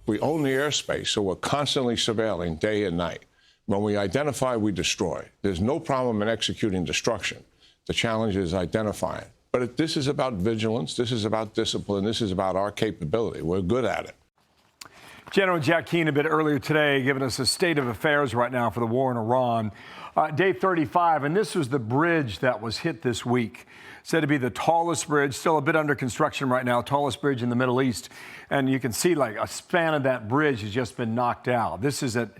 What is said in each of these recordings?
We own the airspace, so we're constantly surveilling day and night. When we identify, we destroy. There's no problem in executing destruction. The challenge is identifying. But this is about vigilance. This is about discipline. This is about our capability. We're good at it. General Jack Keane a bit earlier today giving us a state of affairs right now for the war in Iran. Day 35, and this was the bridge that was hit this week. Said to be the tallest bridge, still a bit under construction right now, tallest bridge in the Middle East. And you can see like a span of that bridge has just been knocked out. This is a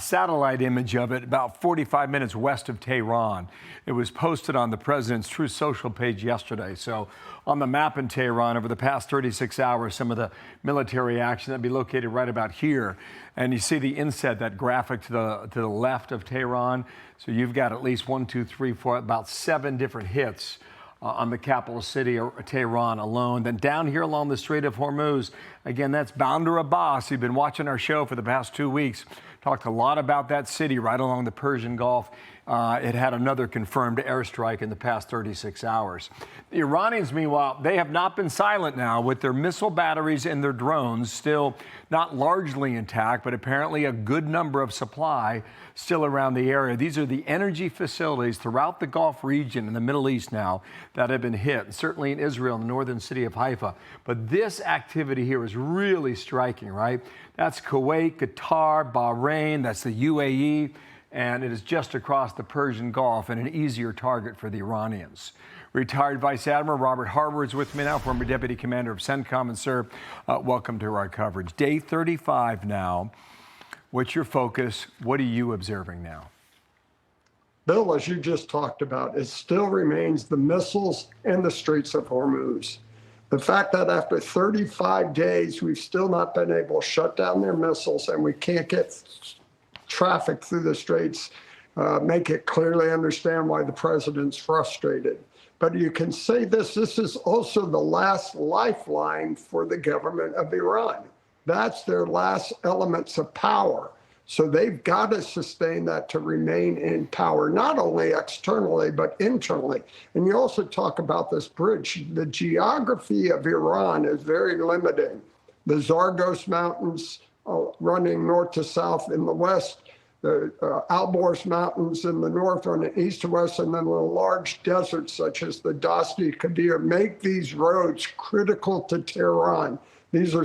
satellite image of it about 45 minutes west of Tehran. It was posted on the president's Truth Social page yesterday. So on the map in Tehran over the past 36 hours, some of the military action that'd be located right about here. And you see the inset, that graphic to the left of Tehran. So you've got at least 1, 2, 3, 4, about 7 different hits on the capital city, Tehran alone. Then down here along the Strait of Hormuz, again, that's Bandar Abbas. You've been watching our show for the past 2 weeks. Talked a lot about that city right along the Persian Gulf. It had another confirmed airstrike in the past 36 hours. The Iranians, meanwhile, they have not been silent now with their missile batteries and their drones still not largely intact, but apparently a good number of supply still around the area. These are the energy facilities throughout the Gulf region in the Middle East now that have been hit, certainly in Israel, in the northern city of Haifa. But this activity here is really striking, right? That's Kuwait, Qatar, Bahrain, that's the UAE, and it is just across the Persian Gulf and an easier target for the Iranians. Retired Vice Admiral Robert Harward is with me now, former Deputy Commander of CENTCOM. And sir, welcome to our coverage. Day 35 now. What's your focus? What are you observing now? Bill, as you just talked about, it still remains the missiles and the Straits of Hormuz. The fact that after 35 days, we've still not been able to shut down their missiles and we can't get traffic through the straits, make it clearly understand why the president's frustrated. But you can say this is also the last lifeline for the government of Iran. That's their last elements of power. So they've got to sustain that to remain in power, not only externally, but internally. And you also talk about this bridge. The geography of Iran is very limiting. The Zagros Mountains running north to south in the west, the Alborz Mountains in the north running east to west, and then the large deserts such as the Dasti Kabir make these roads critical to Tehran. These are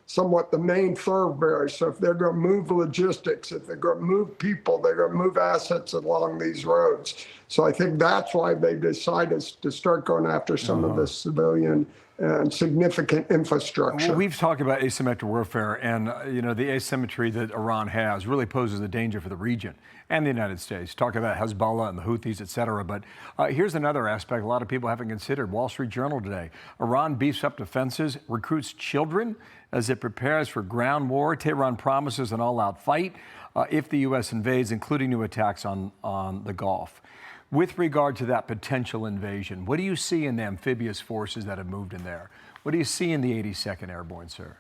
somewhat the main thoroughfares. So if they're going to move logistics, if they're going to move people, they're going to move assets along these roads. So I think that's why they decided to start going after some of the civilian and significant infrastructure. Well, we've talked about asymmetric warfare, and the asymmetry that Iran has really poses a danger for the region and the United States. Talk about Hezbollah and the Houthis, et cetera. But here's another aspect a lot of people haven't considered. Wall Street Journal today. Iran beefs up defenses, recruits children as it prepares for ground war. Tehran promises an all-out fight if the U.S. invades, including new attacks on the Gulf. With regard to that potential invasion, what do you see in the amphibious forces that have moved in there? What do you see in the 82nd Airborne, sir?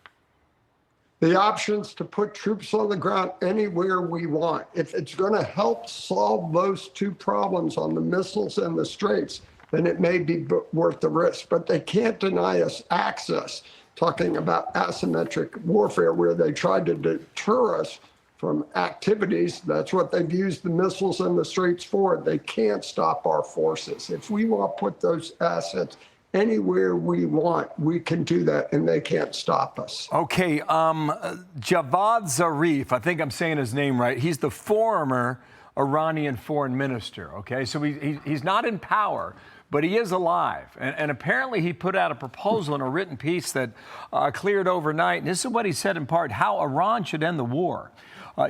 The options to put troops on the ground anywhere we want. If it's going to help solve those two problems on the missiles and the straits, then it may be worth the risk. But they can't deny us access, talking about asymmetric warfare, where they tried to deter us from activities. That's what they've used the missiles and the straits for. They can't stop our forces. If we want to put those assets anywhere we want, we can do that, and they can't stop us. Okay, Javad Zarif, I think I'm saying his name right. He's the former Iranian foreign minister, okay? So he's not in power, but he is alive. And apparently he put out a proposal in a written piece that cleared overnight. And this is what he said in part, how Iran should end the war.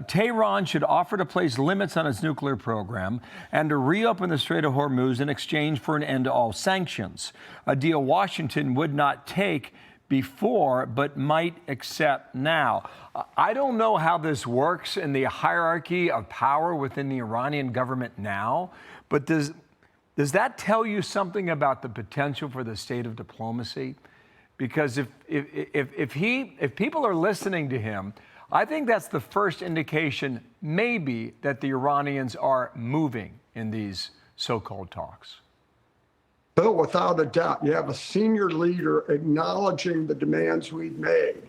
Tehran should offer to place limits on its nuclear program and to reopen the Strait of Hormuz in exchange for an end to all sanctions, a deal Washington would not take before but might accept now. I don't know how this works in the hierarchy of power within the Iranian government now, but does that tell you something about the potential for the state of diplomacy? Because if people are listening to him, I think that's the first indication, maybe, that the Iranians are moving in these so-called talks. Bill, without a doubt, you have a senior leader acknowledging the demands we've made.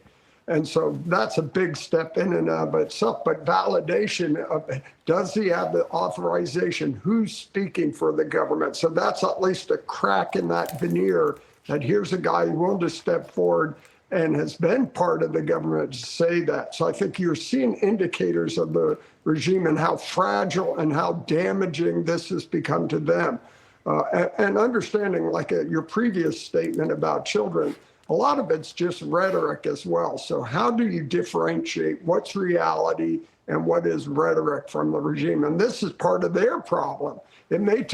And so that's a big step in and of itself. But validation of, does he have the authorization? Who's speaking for the government? So that's at least a crack in that veneer that here's a guy who willing to step forward and has been part of the government to say that. So I think you're seeing indicators of the regime and how fragile and how damaging this has become to them. And understanding, like your previous statement about children, a lot of it's just rhetoric as well. So how do you differentiate what's reality and what is rhetoric from the regime? And this is part of their problem. It may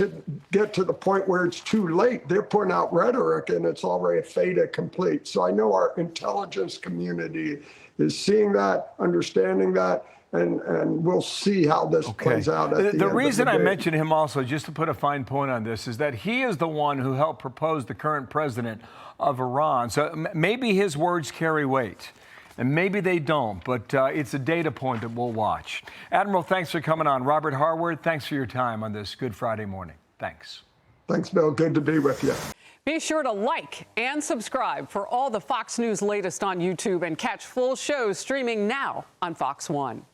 get to the point where it's too late. They're putting out rhetoric and it's already a fait accompli. So I know our intelligence community is seeing that, understanding that, and we'll see how this plays out at the end The of the reason I day. mentioned him also, just to put a fine point on this, is that he is the one who helped propose the current president of Iran. So maybe his words carry weight, and maybe they don't, but it's a data point that we'll watch. Admiral, thanks for coming on. Robert Harward, thanks for your time on this Good Friday morning. Thanks. Thanks, Bill. Good to be with you. Be sure to like and subscribe for all the Fox News latest on YouTube and catch full shows streaming now on Fox One.